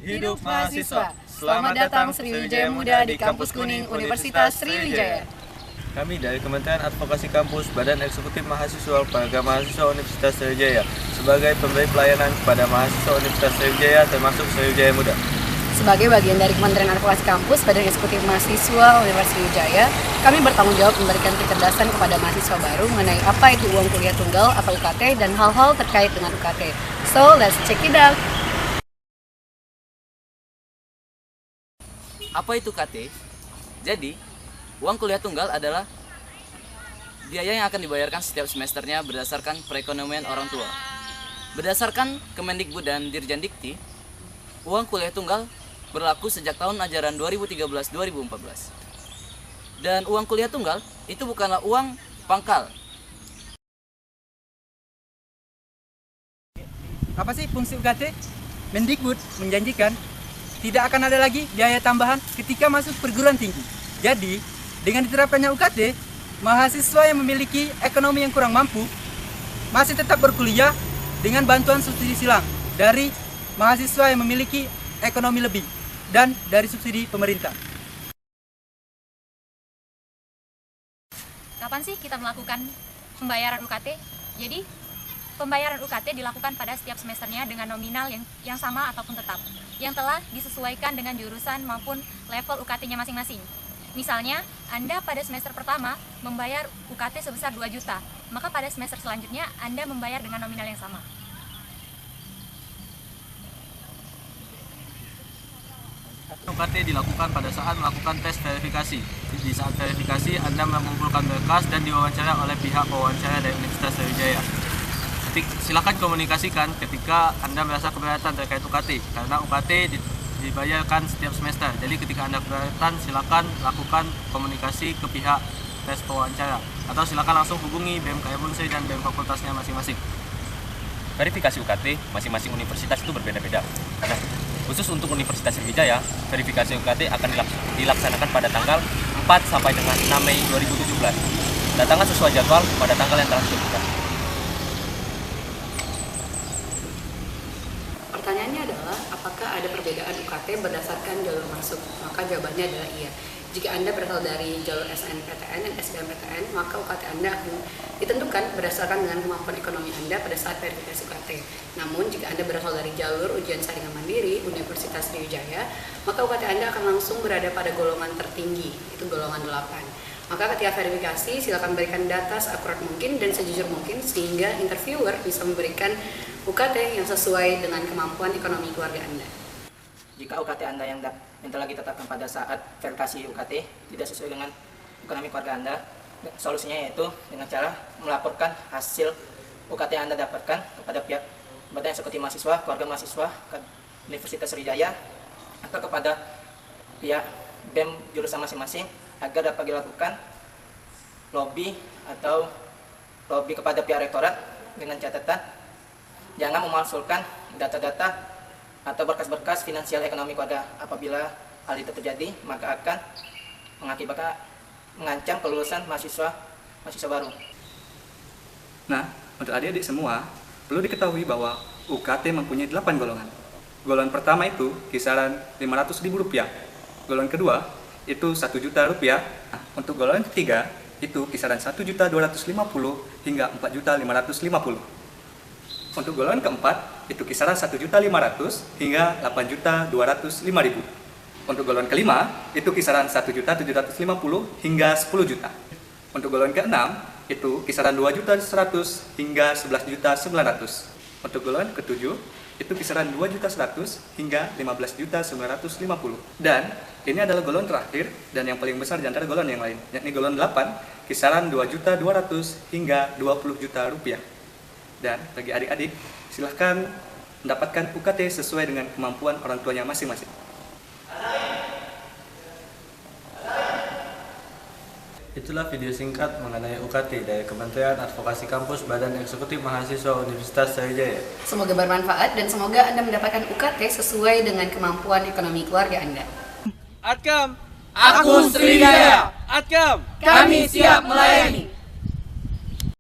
Hidup mahasiswa. Selamat datang Sriwijaya Muda di Kampus Kuning Universitas Sriwijaya. Kami dari Kementerian Advokasi Kampus, Badan Eksekutif Mahasiswa, Program Mahasiswa Universitas Sriwijaya sebagai pemberi pelayanan kepada mahasiswa Universitas Sriwijaya termasuk Sriwijaya Muda. Sebagai bagian dari Kementerian Advokasi Kampus, Badan Eksekutif Mahasiswa Universitas Sriwijaya, kami bertanggung jawab memberikan kecerdasan kepada mahasiswa baru mengenai apa itu uang kuliah tunggal atau UKT dan hal-hal terkait dengan UKT. So, let's check it out. Apa itu UKT? Jadi, uang kuliah tunggal adalah biaya yang akan dibayarkan setiap semesternya berdasarkan perekonomian orang tua. Berdasarkan Kemendikbud dan Dirjen Dikti, uang kuliah tunggal berlaku sejak tahun ajaran 2013-2014. Dan uang kuliah tunggal itu bukanlah uang pangkal. Apa sih fungsi UKT? Mendikbud menjanjikan tidak akan ada lagi biaya tambahan ketika masuk perguruan tinggi. Jadi, dengan diterapkannya UKT, mahasiswa yang memiliki ekonomi yang kurang mampu masih tetap berkuliah dengan bantuan subsidi silang dari mahasiswa yang memiliki ekonomi lebih dan dari subsidi pemerintah. Kapan sih kita melakukan pembayaran UKT? Jadi, pembayaran UKT dilakukan pada setiap semesternya dengan nominal yang sama ataupun tetap, yang telah disesuaikan dengan jurusan maupun level UKT-nya masing-masing. Misalnya, Anda pada semester pertama membayar UKT sebesar 2 juta, maka pada semester selanjutnya Anda membayar dengan nominal yang sama. UKT dilakukan pada saat melakukan tes verifikasi. Di saat verifikasi, Anda mengumpulkan berkas dan diwawancara oleh pihak pewawancara dari Universitas Sriwijaya. Silakan komunikasikan ketika Anda merasa keberatan terkait UKT, karena UKT dibayarkan setiap semester. Jadi ketika Anda keberatan, silakan lakukan komunikasi ke pihak tes pewawancara, atau silakan langsung hubungi BEM KM Unsri dan BEM fakultasnya masing-masing. Verifikasi UKT masing-masing universitas itu berbeda-beda. Nah, khusus untuk Universitas Sriwijaya, verifikasi UKT akan dilaksanakan pada tanggal 4 sampai dengan 6 Mei 2017. Datanglah sesuai jadwal pada tanggal yang telah ditentukan. Pertanyaannya adalah, apakah ada perbedaan UKT berdasarkan jalur masuk? Maka jawabannya adalah iya. Jika Anda berasal dari jalur SNPTN dan SBMPTN, maka UKT Anda akan ditentukan berdasarkan dengan kemampuan ekonomi Anda pada saat verifikasi UKT. Namun, jika Anda berasal dari jalur ujian saringan mandiri Universitas Sriwijaya, maka UKT Anda akan langsung berada pada golongan tertinggi, itu golongan 8. Maka ketika verifikasi, silakan berikan data seakurat mungkin dan sejujur mungkin sehingga interviewer bisa memberikan UKT yang sesuai dengan kemampuan ekonomi keluarga Anda. Jika UKT Anda yang telah ditetapkan pada saat verifikasi UKT tidak sesuai dengan ekonomi keluarga Anda, solusinya yaitu dengan cara melaporkan hasil UKT yang Anda dapatkan kepada pihak Badan Eksekutif Mahasiswa, Keluarga Mahasiswa Universitas Sriwijaya, atau kepada pihak BEM jurusan masing-masing agar dapat dilakukan lobby atau lobby kepada pihak rektorat dengan catatan jangan memalsukan data-data atau berkas-berkas finansial ekonomi keluarga. Apabila hal itu terjadi, maka akan mengancam kelulusan mahasiswa baru. Nah, untuk adik-adik semua, perlu diketahui bahwa UKT mempunyai 8 golongan. Golongan pertama itu kisaran Rp500.000. Golongan kedua itu Rp1.000.000. Nah, untuk golongan ketiga itu kisaran Rp1.250.000 hingga Rp4.550.000. Untuk golongan keempat, itu kisaran Rp1.500.000 hingga Rp8.205.000. Untuk golongan kelima, itu kisaran Rp1.750.000 hingga Rp10 juta. Untuk golongan keenam, itu kisaran Rp2.100.000 hingga Rp11.900.000. Untuk golongan ketujuh, itu kisaran Rp2.100.000 hingga Rp15.950.000. Dan ini adalah golongan terakhir dan yang paling besar di antara golongan yang lain, yakni golongan 8, kisaran Rp2.200.000 hingga Rp20 juta. Dan bagi adik-adik, silahkan mendapatkan UKT sesuai dengan kemampuan orang tuanya masing-masing. Itulah video singkat mengenai UKT dari Kementerian Advokasi Kampus, Badan Eksekutif Mahasiswa Universitas Sriwijaya. Semoga bermanfaat dan semoga Anda mendapatkan UKT sesuai dengan kemampuan ekonomi keluarga Anda. Adkam, Aku Sriwijaya. Adkam, Kami siap melayani.